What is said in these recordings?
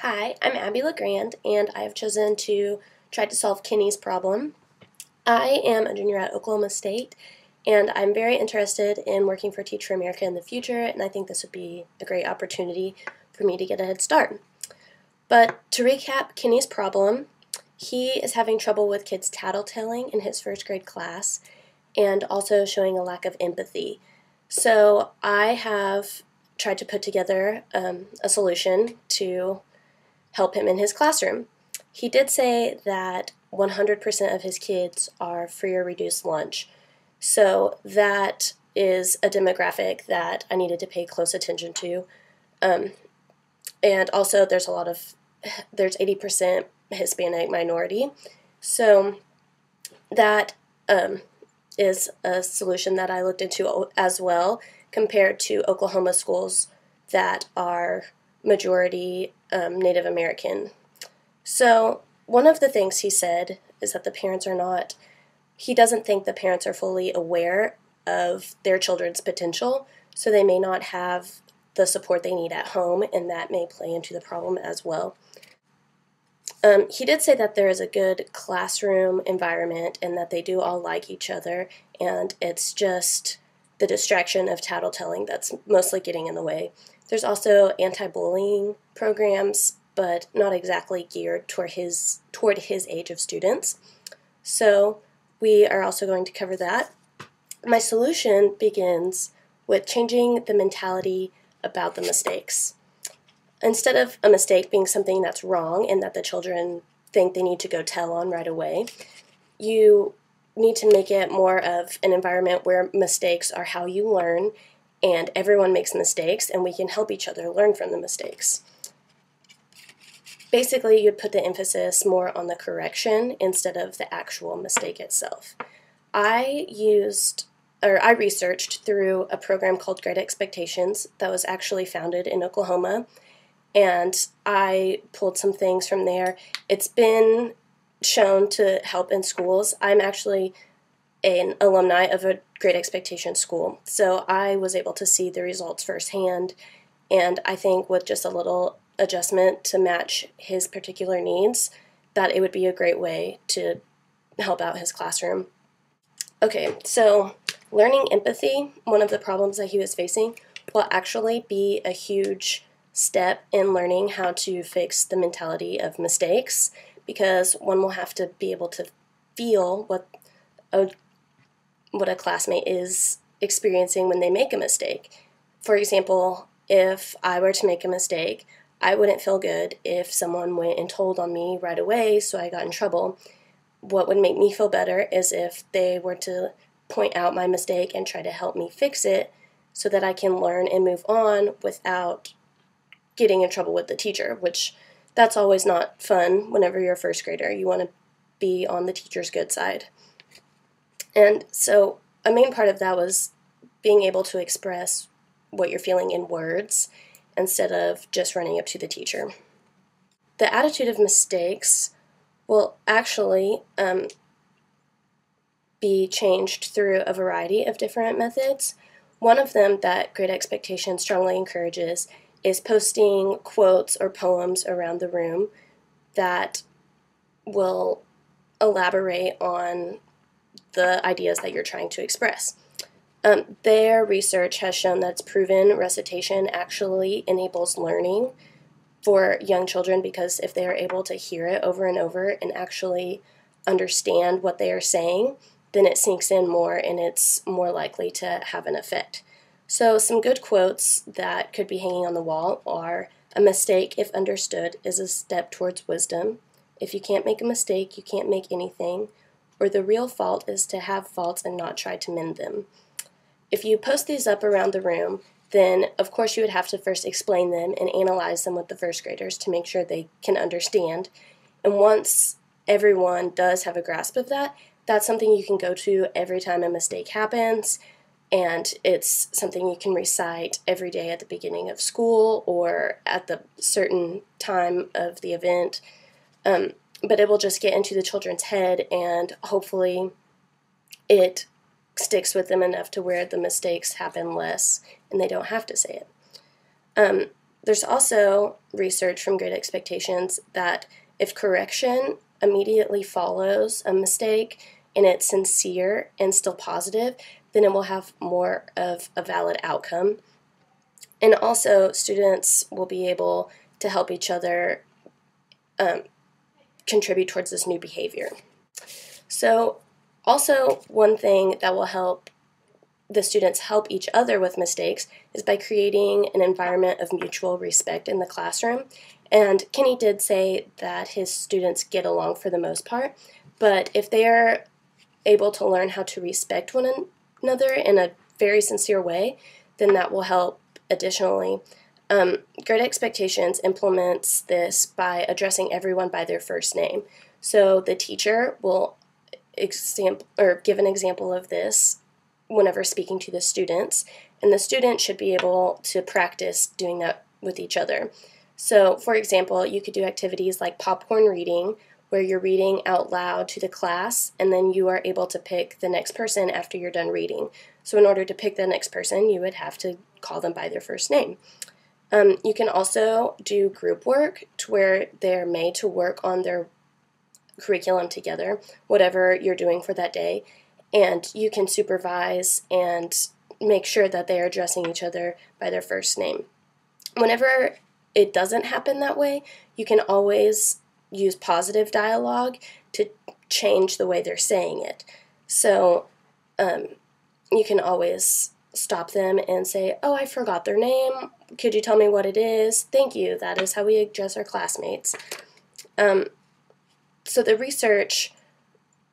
Hi, I'm Abby LeGrand, and I have chosen to try to solve Kenny's problem. I am a junior at Oklahoma State, and I'm very interested in working for Teach for America in the future, and I think this would be a great opportunity for me to get a head start. But to recap Kenny's problem, he is having trouble with kids tattletelling in his first grade class, and also showing a lack of empathy. So I have tried to put together a solution to help him in his classroom. He did say that 100% of his kids are free or reduced lunch. So that is a demographic that I needed to pay close attention to. And also there's 80% Hispanic minority. So that is a solution that I looked into as well, compared to Oklahoma schools that are majority Native American. So one of the things he said is that he doesn't think the parents are fully aware of their children's potential, so they may not have the support they need at home, and that may play into the problem as well. He did say that there is a good classroom environment and that they do all like each other, and it's just the distraction of tattletelling that's mostly getting in the way. There's also anti-bullying programs, but not exactly geared toward his age of students. So we are also going to cover that. My solution begins with changing the mentality about the mistakes. Instead of a mistake being something that's wrong and that the children think they need to go tell on right away, you need to make it more of an environment where mistakes are how you learn, and everyone makes mistakes, and we can help each other learn from the mistakes. Basically, you'd put the emphasis more on the correction instead of the actual mistake itself. I researched through a program called Great Expectations that was actually founded in Oklahoma, and I pulled some things from there. It's been shown to help in schools. I'm actually an alumni of a Great Expectations school, so I was able to see the results firsthand, and I think with just a little adjustment to match his particular needs, that it would be a great way to help out his classroom. Okay, so learning empathy, one of the problems that he was facing, will actually be a huge step in learning how to fix the mentality of mistakes, because one will have to be able to feel what a classmate is experiencing when they make a mistake. For example, if I were to make a mistake, I wouldn't feel good if someone went and told on me right away so I got in trouble. What would make me feel better is if they were to point out my mistake and try to help me fix it so that I can learn and move on without getting in trouble with the teacher, which that's always not fun whenever you're a first grader. You want to be on the teacher's good side. And so a main part of that was being able to express what you're feeling in words instead of just running up to the teacher. The attitude of mistakes will actually be changed through a variety of different methods. One of them that Great Expectations strongly encourages is posting quotes or poems around the room that will elaborate on the ideas that you're trying to express. Their research has shown that it's proven recitation actually enables learning for young children, because if they are able to hear it over and over and actually understand what they are saying, then it sinks in more and it's more likely to have an effect. So some good quotes that could be hanging on the wall are, "A mistake, if understood, is a step towards wisdom. If you can't make a mistake, you can't make anything. Or the real fault is to have faults and not try to mend them." If you post these up around the room, then of course you would have to first explain them and analyze them with the first graders to make sure they can understand. And once everyone does have a grasp of that, that's something you can go to every time a mistake happens, and it's something you can recite every day at the beginning of school or at the certain time of the event. But it will just get into the children's head, and hopefully it sticks with them enough to where the mistakes happen less and they don't have to say it. There's also research from Great Expectations that if correction immediately follows a mistake and it's sincere and still positive, then it will have more of a valid outcome. And also, students will be able to help each other contribute towards this new behavior. So, also, one thing that will help the students help each other with mistakes is by creating an environment of mutual respect in the classroom. And Kenny did say that his students get along for the most part, but if they are able to learn how to respect one another in a very sincere way, then that will help additionally. Great Expectations implements this by addressing everyone by their first name. So the teacher will give an example of this whenever speaking to the students, and the student should be able to practice doing that with each other. So, for example, you could do activities like popcorn reading, where you're reading out loud to the class, and then you are able to pick the next person after you're done reading. So in order to pick the next person, you would have to call them by their first name. You can also do group work to where they're made to work on their curriculum together, whatever you're doing for that day, and you can supervise and make sure that they are addressing each other by their first name. Whenever it doesn't happen that way, you can always use positive dialogue to change the way they're saying it. So you can always stop them and say, "Oh, I forgot their name. Could you tell me what it is? Thank you. That is how we address our classmates." So the research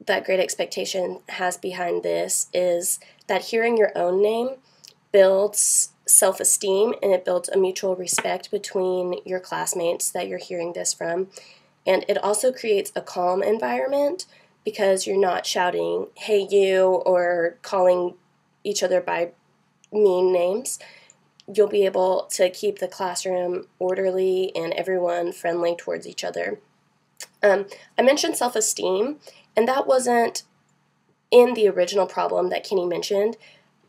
that Great Expectation has behind this is that hearing your own name builds self-esteem, and it builds a mutual respect between your classmates that you're hearing this from. And it also creates a calm environment because you're not shouting, "Hey, you," or calling each other by mean names. You'll be able to keep the classroom orderly and everyone friendly towards each other. I mentioned self-esteem, and that wasn't in the original problem that Kenny mentioned,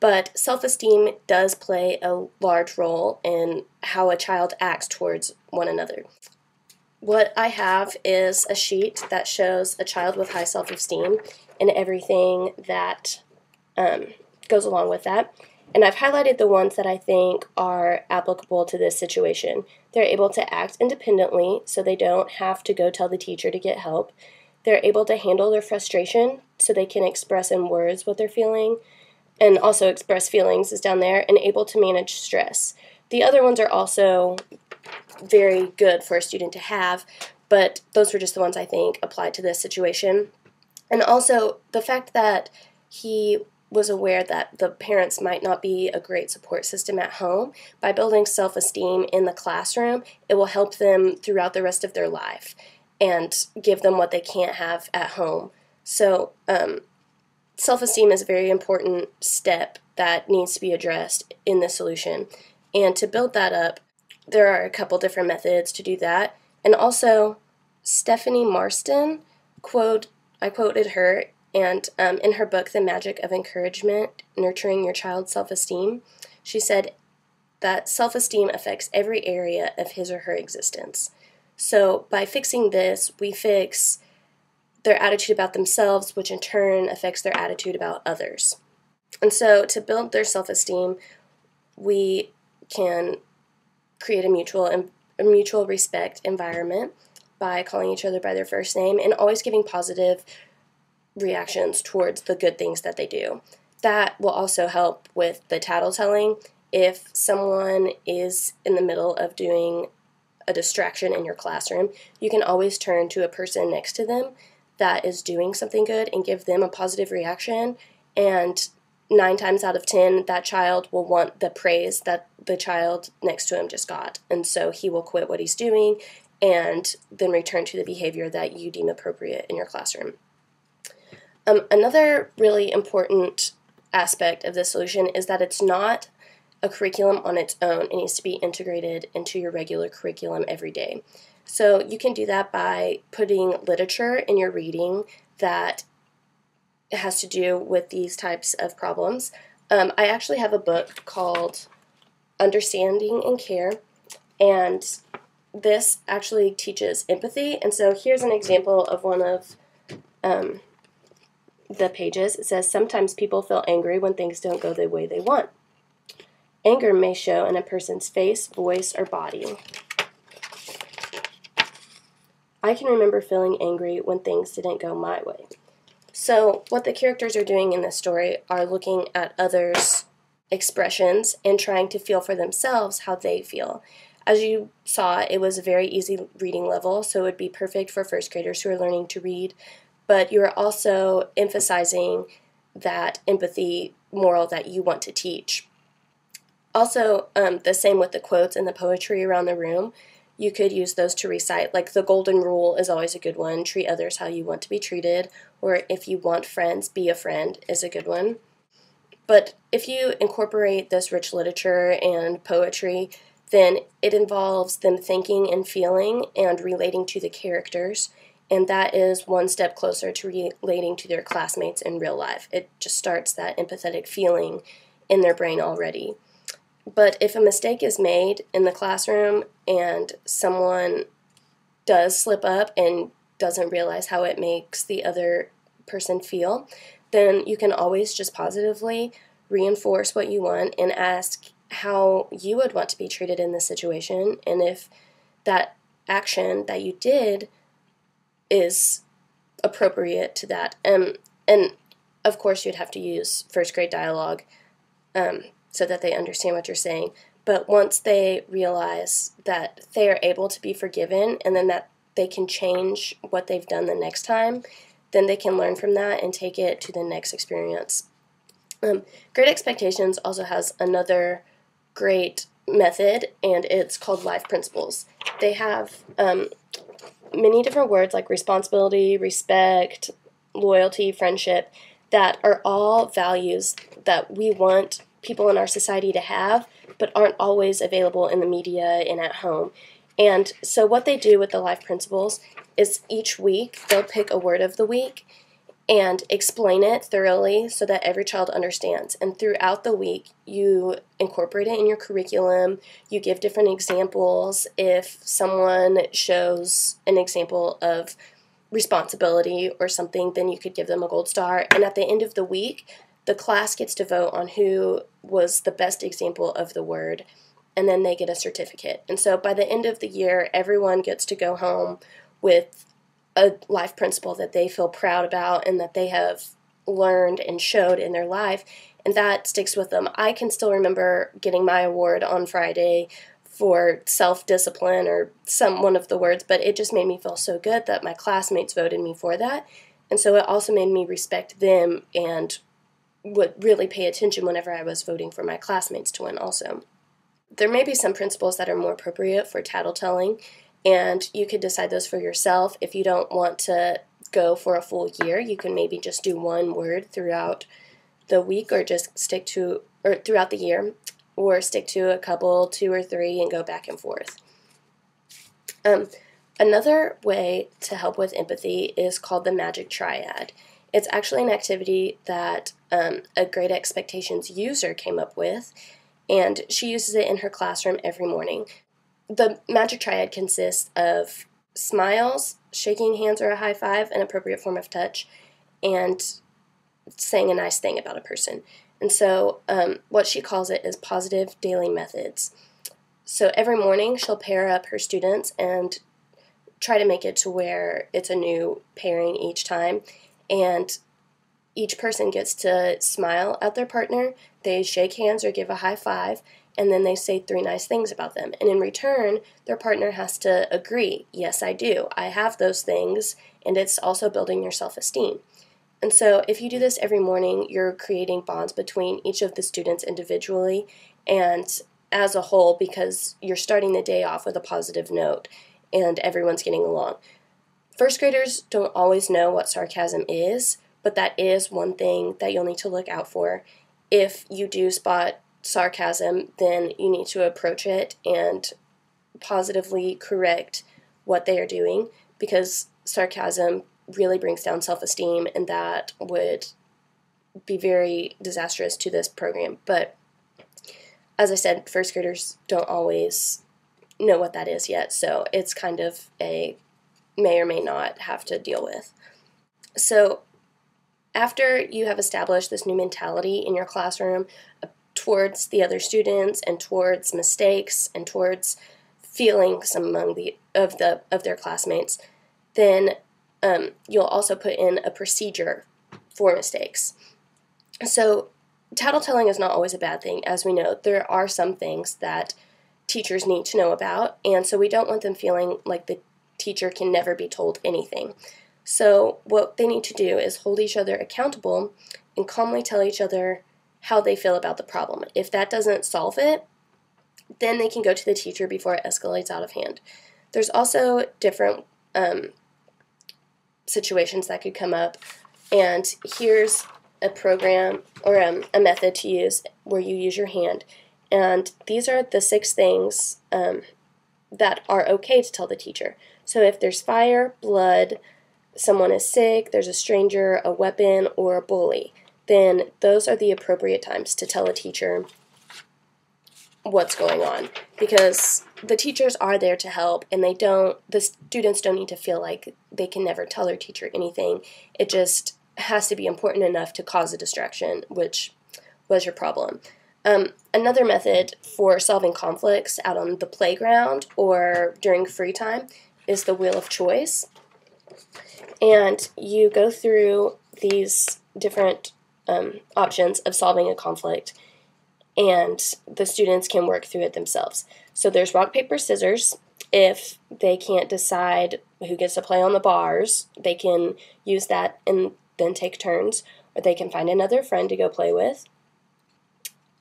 but self-esteem does play a large role in how a child acts towards one another. What I have is a sheet that shows a child with high self-esteem and everything that goes along with that. And I've highlighted the ones that I think are applicable to this situation. They're able to act independently, so they don't have to go tell the teacher to get help. They're able to handle their frustration, so they can express in words what they're feeling, and also express feelings is down there, and able to manage stress. The other ones are also very good for a student to have, but those were just the ones I think applied to this situation. And also the fact that he was aware that the parents might not be a great support system at home. By building self-esteem in the classroom, it will help them throughout the rest of their life and give them what they can't have at home. So self-esteem is a very important step that needs to be addressed in this solution. And to build that up, there are a couple different methods to do that. And also, Stephanie Marston, I quoted her, and in her book, The Magic of Encouragement, Nurturing Your Child's Self-Esteem, she said that self-esteem affects every area of his or her existence. So by fixing this, we fix their attitude about themselves, which in turn affects their attitude about others. And so to build their self-esteem, we can create a mutual respect environment by calling each other by their first name and always giving positive reactions towards the good things that they do. That will also help with the tattletelling. If someone is in the middle of doing a distraction in your classroom, you can always turn to a person next to them that is doing something good and give them a positive reaction, and 9 times out of 10, that child will want the praise that the child next to him just got, and so he will quit what he's doing and then return to the behavior that you deem appropriate in your classroom. Another really important aspect of this solution is that it's not a curriculum on its own. It needs to be integrated into your regular curriculum every day. So you can do that by putting literature in your reading that has to do with these types of problems. I actually have a book called Understanding and Care, And this actually teaches empathy. And so here's an example of one of the pages. It says, sometimes people feel angry when things don't go the way they want. Anger may show in a person's face, voice, or body. I can remember feeling angry when things didn't go my way. So what the characters are doing in this story are looking at others' expressions and trying to feel for themselves how they feel. As you saw, it was a very easy reading level, so it would be perfect for first graders who are learning to read, but you are also emphasizing that empathy moral that you want to teach. Also, the same with the quotes and the poetry around the room. You could use those to recite, like the golden rule is always a good one, treat others how you want to be treated, or if you want friends, be a friend is a good one. But if you incorporate this rich literature and poetry, then it involves them thinking and feeling and relating to the characters, and that is one step closer to relating to their classmates in real life. It just starts that empathetic feeling in their brain already. But if a mistake is made in the classroom and someone does slip up and doesn't realize how it makes the other person feel, then you can always just positively reinforce what you want and ask how you would want to be treated in this situation, and if that action that you did is appropriate to that. And of course you'd have to use first grade dialogue so that they understand what you're saying. But once they realize that they are able to be forgiven and then that they can change what they've done the next time, then they can learn from that and take it to the next experience. Great Expectations also has another great method, and it's called life principles. They have many different words like responsibility, respect, loyalty, friendship, that are all values that we want people in our society to have, but aren't always available in the media and at home. And so what they do with the life principles is each week they'll pick a word of the week and explain it thoroughly so that every child understands. And throughout the week, you incorporate it in your curriculum. You give different examples. If someone shows an example of responsibility or something, then you could give them a gold star. And at the end of the week, the class gets to vote on who was the best example of the word, and then they get a certificate. And so by the end of the year, everyone gets to go home with a life principle that they feel proud about and that they have learned and showed in their life, and that sticks with them. I can still remember getting my award on Friday for self-discipline or one of the words, but it just made me feel so good that my classmates voted me for that. And so it also made me respect them and would really pay attention whenever I was voting for my classmates to win also. There may be some principles that are more appropriate for tattletelling, and you could decide those for yourself. If you don't want to go for a full year, you can maybe just do one word throughout the week, or just stick to, or throughout the year, or stick to a couple, 2 or 3, and go back and forth. Another way to help with empathy is called the Magic Triad. It's actually an activity that a Great Expectations user came up with, and she uses it in her classroom every morning. The Magic Triad consists of smiles, shaking hands or a high five, an appropriate form of touch, and saying a nice thing about a person. And so what she calls it is positive daily methods. So every morning she'll pair up her students and try to make it to where it's a new pairing each time. And each person gets to smile at their partner, they shake hands or give a high five, and then they say 3 nice things about them. And in return, their partner has to agree, yes, I do. I have those things, and it's also building your self-esteem. And so if you do this every morning, you're creating bonds between each of the students individually and as a whole, because you're starting the day off with a positive note and everyone's getting along. First graders don't always know what sarcasm is, but that is one thing that you'll need to look out for. If you do spot sarcasm, then you need to approach it and positively correct what they are doing, because sarcasm really brings down self-esteem, and that would be very disastrous to this program. But as I said, first graders don't always know what that is yet, so it's kind of a may or may not have to deal with. So after you have established this new mentality in your classroom towards the other students and towards mistakes and towards feelings among of their classmates, then you'll also put in a procedure for mistakes. So tattletelling is not always a bad thing. As we know, there are some things that teachers need to know about, and so we don't want them feeling like the teacher can never be told anything. So what they need to do is hold each other accountable and calmly tell each other how they feel about the problem. If that doesn't solve it, then they can go to the teacher before it escalates out of hand. There's also different situations that could come up, and here's a program or a method to use where you use your hand. And these are the 6 things that are okay to tell the teacher. So if there's fire, blood, someone is sick, there's a stranger, a weapon, or a bully, then those are the appropriate times to tell a teacher what's going on, because the teachers are there to help, and the students don't need to feel like they can never tell their teacher anything. It just has to be important enough to cause a distraction, which was your problem. Another method for solving conflicts out on the playground or during free time is the wheel of choice. And you go through these different options of solving a conflict, and the students can work through it themselves. So there's rock, paper, scissors. If they can't decide who gets to play on the bars, they can use that and then take turns, or they can find another friend to go play with.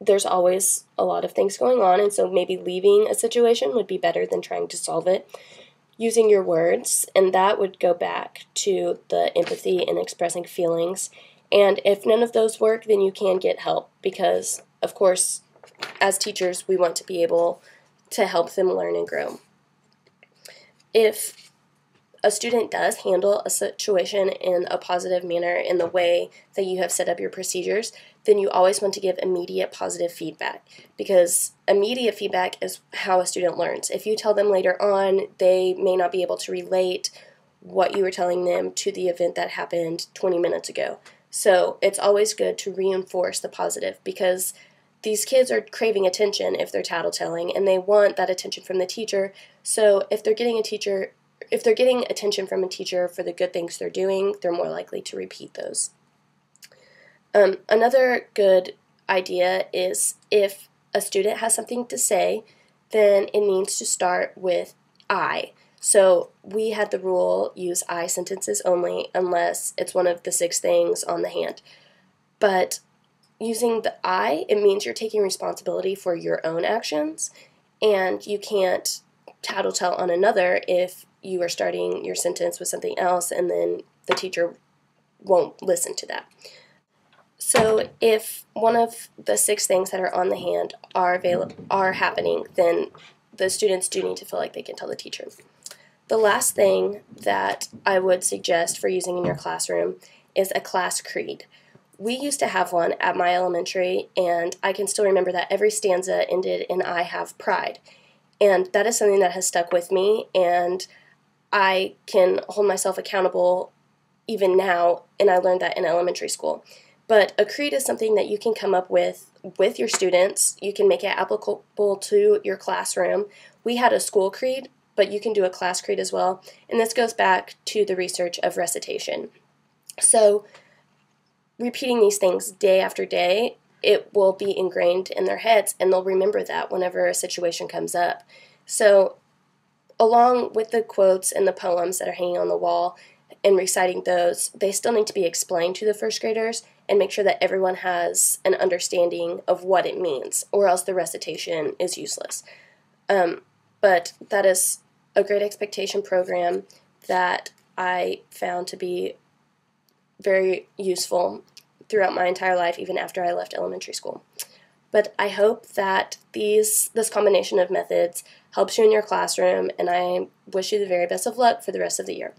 There's always a lot of things going on, and so maybe leaving a situation would be better than trying to solve it. Using your words, and that would go back to the empathy and expressing feelings. And if none of those work, then you can get help, because, of course, as teachers, we want to be able to help them learn and grow. If a student does handle a situation in a positive manner in the way that you have set up your procedures, then you always want to give immediate positive feedback, because immediate feedback is how a student learns. If you tell them later on, they may not be able to relate what you were telling them to the event that happened 20 minutes ago. So it's always good to reinforce the positive, because these kids are craving attention if they're tattletelling, and they want that attention from the teacher. So if they're getting attention from a teacher for the good things they're doing, they're more likely to repeat those. Another good idea is if a student has something to say, then it needs to start with I. So we had the rule, use I sentences only unless it's one of the 6 things on the hand. But using the I, it means you're taking responsibility for your own actions, and you can't tattletale on another if you are starting your sentence with something else and then the teacher won't listen to that. So if one of the 6 things that are on the hand are happening, then the students do need to feel like they can tell the teacher. The last thing that I would suggest for using in your classroom is a class creed. We used to have one at my elementary, and I can still remember that every stanza ended in I have pride. And that is something that has stuck with me, and I can hold myself accountable even now, and I learned that in elementary school. But a creed is something that you can come up with your students. You can make it applicable to your classroom. We had a school creed, but you can do a class creed as well. And this goes back to the research of recitation. So repeating these things day after day, it will be ingrained in their heads, and they'll remember that whenever a situation comes up. So along with the quotes and the poems that are hanging on the wall and reciting those, they still need to be explained to the first graders and make sure that everyone has an understanding of what it means, or else the recitation is useless. But that is a great expectation program that I found to be very useful throughout my entire life, even after I left elementary school. But I hope that this combination of methods helps you in your classroom, and I wish you the very best of luck for the rest of the year.